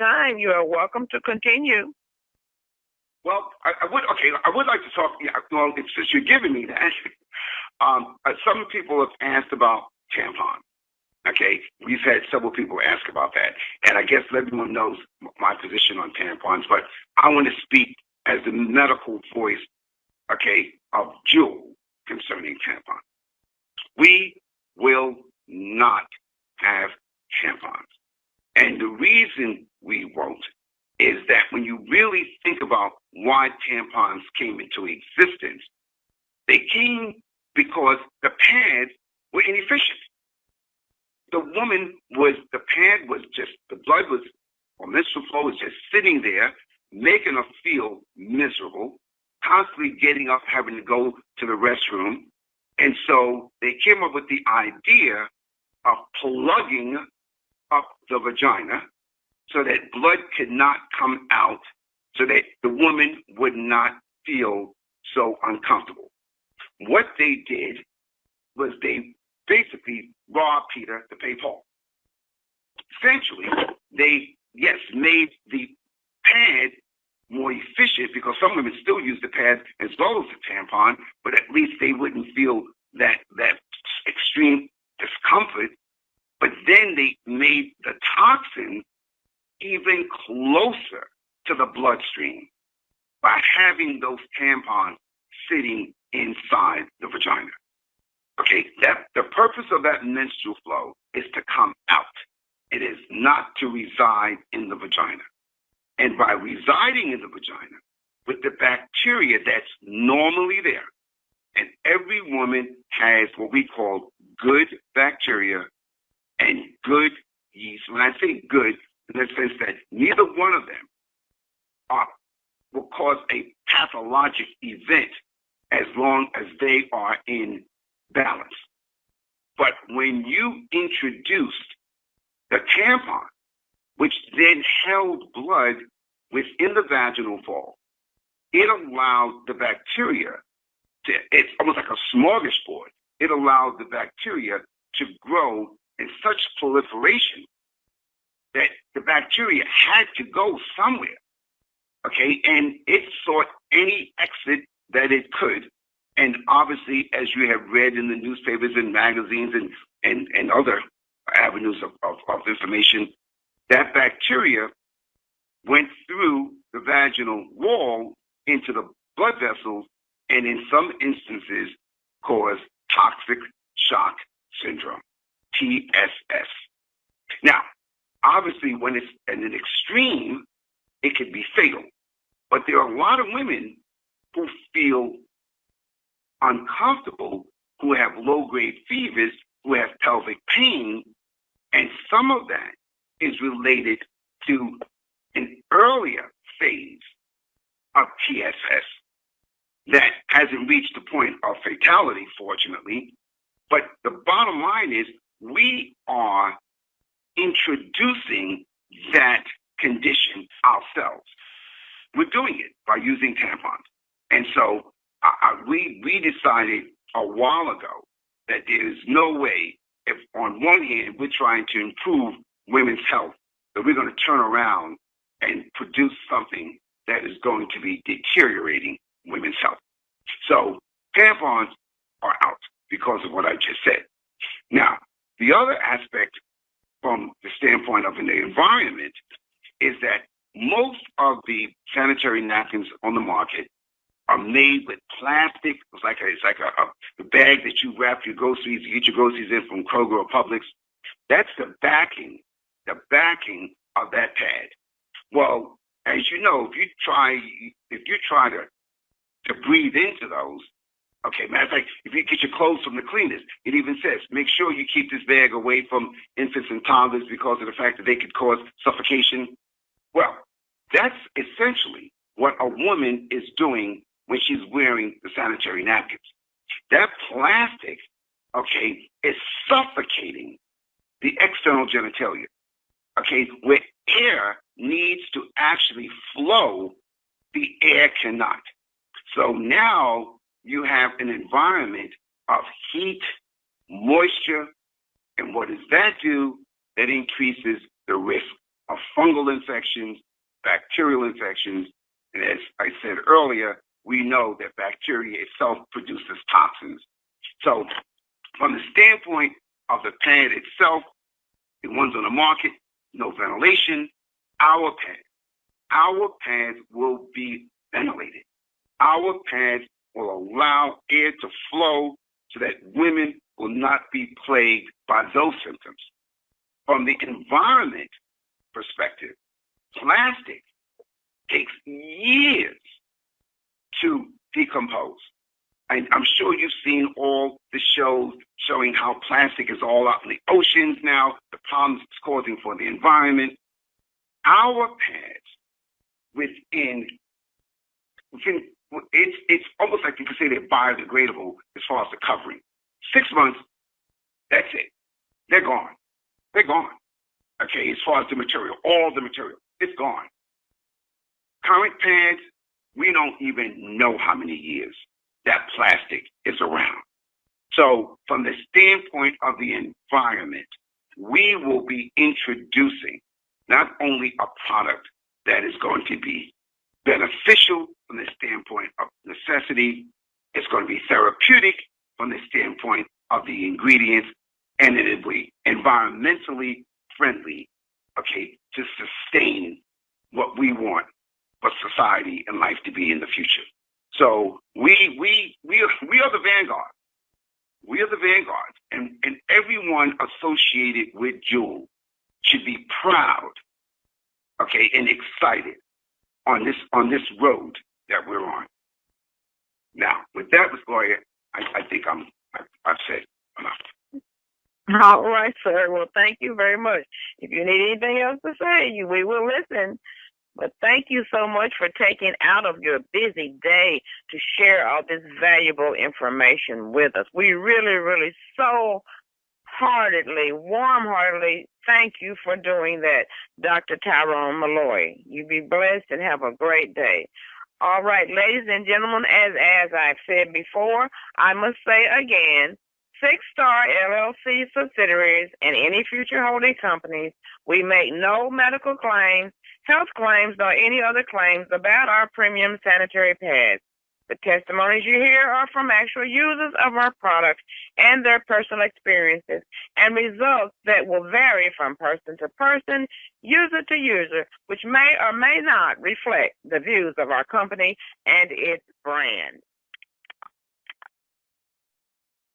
time. You are welcome to continue. Well, I would like to talk. Yeah, well, since you're giving me that, some people have asked about tampons. Okay, we've had several people ask about that, and I guess everyone knows my position on tampons. But I want to speak as the medical voice, okay, of Jewel concerning tampons. We will not have tampons, and the reason we won't is that when you really think about why tampons came into existence, they came because the pads were inefficient. The pad was just, the blood was, or menstrual flow was just sitting there, making her feel miserable, constantly getting up, having to go to the restroom. And so they came up with the idea of plugging up the vagina so that blood could not come out, so that the woman would not feel so uncomfortable. What they did was they basically robbed Peter to pay Paul. Essentially, they, yes, made the pad more efficient, because some women still use the pad as well as the tampon, but at least they wouldn't feel that extreme discomfort. But then they made the toxin even closer to the bloodstream by having those tampons sitting inside the vagina. Okay, that the purpose of that menstrual flow is to come out. It is not to reside in the vagina. And by residing in the vagina with the bacteria that's normally there, and every woman has what we call good bacteria and good yeast. When I say good, in the sense that neither one of them will cause a pathologic event as long as they are in balance. But when you introduced the tampon, which then held blood within the vaginal wall, it allowed the bacteria to, it's almost like a smorgasbord. It allowed the bacteria to grow in such proliferation that the bacteria had to go somewhere, okay? And it sought any exit that it could. And obviously, as you have read in the newspapers and magazines and other avenues of information, that bacteria went through the vaginal wall into the blood vessels, and in some instances caused toxic shock syndrome, TSS. Now, obviously, when it's at an extreme, it can be fatal. But there are a lot of women who feel uncomfortable, who have low-grade fevers, who have pelvic pain, and some of that is related to an earlier phase of TSS that hasn't reached the point of fatality, fortunately. But the bottom line is we are introducing that condition ourselves. We're doing it by using tampons. And so we decided a while ago that there is no way, if on one hand we're trying to improve women's health, that we're going to turn around and produce something that is going to be deteriorating women's health. So tampons are out because of what I just said. Now, the other aspect from the standpoint of the environment is that most of the sanitary napkins on the market are made with plastic. It's like a bag that you wrap your groceries, you get your groceries in from Kroger or Publix. That's the backing of that pad. Well, as you know, if you try to breathe into those, okay, matter of fact, if you get your clothes from the cleaners, it even says, make sure you keep this bag away from infants and toddlers because of the fact that they could cause suffocation. Well, that's essentially what a woman is doing when she's wearing the sanitary napkins. That plastic, okay, is suffocating the external genitalia, okay, where air needs to actually flow, the air cannot. So now you have an environment of heat, moisture, and what does that do? That increases the risk of fungal infections, bacterial infections, and as I said earlier, we know that bacteria itself produces toxins. So from the standpoint of the pad itself, the ones on the market, no ventilation, our pads will be ventilated. Our pads will allow air to flow so that women will not be plagued by those symptoms. From the environment perspective, plastic takes years to decompose. And I'm sure you've seen all the shows showing how plastic is all out in the oceans now, the problems it's causing for the environment. Our pads, it's almost like you could say they're biodegradable as far as the covering. 6 months, that's it. They're gone. They're gone. Okay, as far as the material, all the material, it's gone. Current pads, we don't even know how many years that plastic is around. So from the standpoint of the environment, we will be introducing not only a product that is going to be beneficial from the standpoint of necessity, it's going to be therapeutic from the standpoint of the ingredients, and it will be environmentally friendly, okay, to sustain what we want for society and life to be in the future. So we are the vanguard. We are the vanguard, and everyone associated with Jewel should be proud, okay, and excited on this road that we're on. Now, with that, Ms. Gloria, I think I've said enough. All right, sir. Well, thank you very much. If you need anything else to say, we will listen. But thank you so much for taking out of your busy day to share all this valuable information with us. We really, really so warm-heartedly thank you for doing that, Dr. Tyrone Malloy. You be blessed and have a great day. All right, ladies and gentlemen, as I've said before, I must say again, Six Star LLC subsidiaries and any future holding companies, we make no medical claims, health claims, nor any other claims about our premium sanitary pads. The testimonies you hear are from actual users of our products and their personal experiences and results that will vary from person to person, user to user, which may or may not reflect the views of our company and its brand.